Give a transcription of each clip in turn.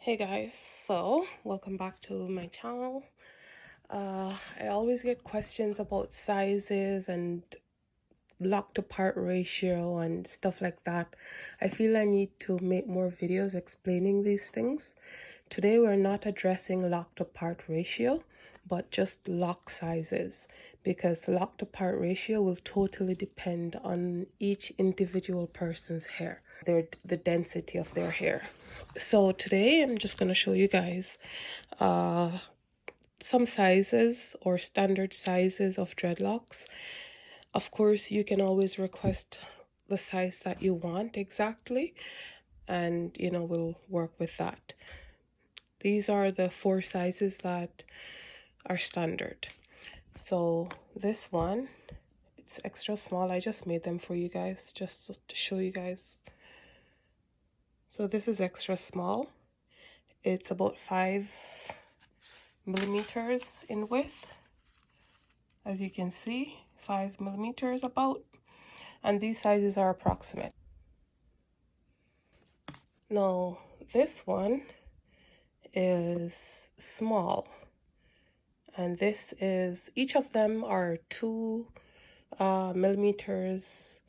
Hey guys, so welcome back to my channel. I always get questions about sizes and lock to part ratio and stuff like that. I feel I need to make more videos explaining these things. Today we're not addressing lock to part ratio, but just lock sizes, because lock to part ratio will totally depend on each individual person's hair, the density of their hair. So today I'm just going to show you guys some sizes or standard sizes of dreadlocks. Of course, you can always request the size that you want exactly, and we'll work with that. These are the 4 sizes that are standard. So this one, it's extra small. I just made them for you guys just to show you guys. So this is extra small. It's about 5 millimeters in width, as you can see, 5 millimeters about, and these sizes are approximate. Now this one is small, and this is, each of them are 2 millimeters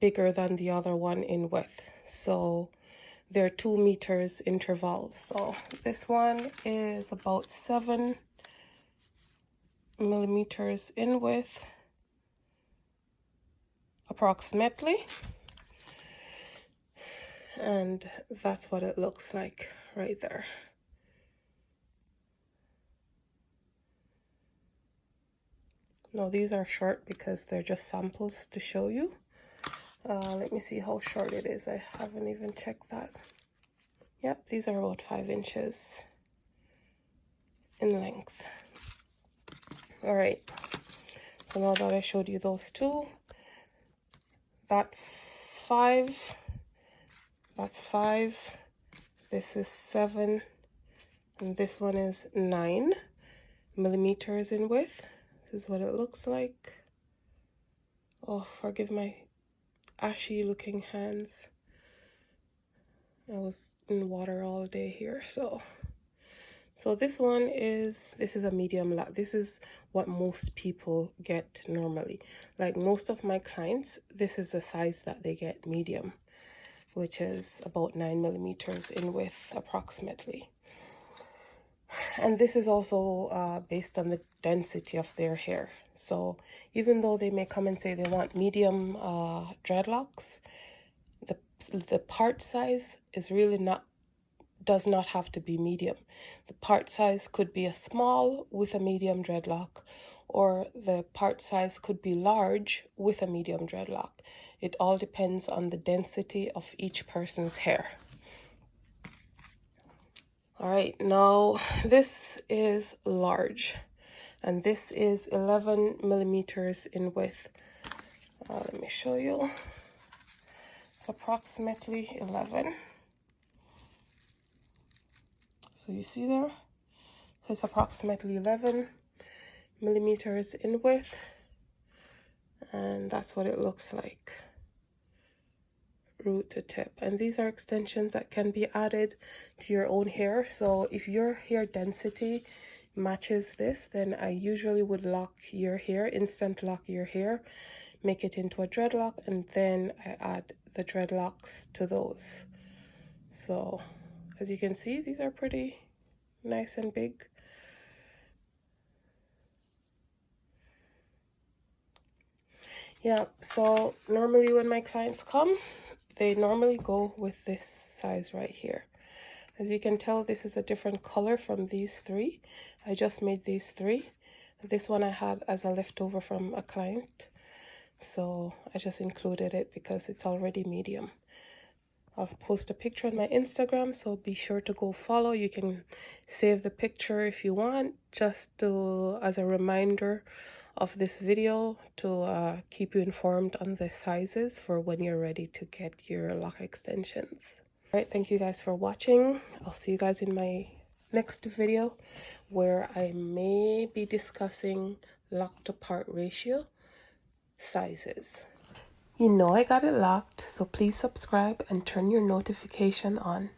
bigger than the other one in width, so they're 2 meters intervals. So this one is about 7 millimeters in width approximately, and that's what it looks like right there. Now these are short because they're just samples to show you. Let me see how short it is. I haven't even checked that. Yep, these are about 5 inches in length. All right, so now that I showed you those 2, that's 5, that's 5, this is 7, and this one is 9 millimeters in width. This is what it looks like. Oh, forgive my ashy looking hands. I was in water all day here. So this one is, this is a medium lock. This is what most people get normally. Like most of my clients, this is the size that they get, medium, which is about 9 millimeters in width approximately. And this is also based on the density of their hair. So even though they may come and say they want medium dreadlocks, the part size is really does not have to be medium. The part size could be a small with a medium dreadlock, or the part size could be large with a medium dreadlock. It all depends on the density of each person's hair. All right, now this is large, and this is 11 millimeters in width. Let me show you. It's approximately 11. So you see there? So it's approximately 11 millimeters in width, and that's what it looks like, root to tip. And these are extensions that can be added to your own hair. So if your hair density matches this, then I usually would lock your hair, instant lock your hair, make it into a dreadlock, and then I add the dreadlocks to those. So as you can see, these are pretty nice and big. Yeah, so normally when my clients come, they normally go with this size right here. As you can tell, this is a different color from these 3. I just made these 3. This one I had as a leftover from a client, so I just included it because it's already medium. I'll post a picture on my Instagram, so be sure to go follow. You can save the picture if you want, just to, as a reminder of this video, to keep you informed on the sizes for when you're ready to get your lock extensions. All right, thank you guys for watching. I'll see you guys in my next video, where I may be discussing lock to part ratio sizes. You know I got it locked, so please subscribe and turn your notification on.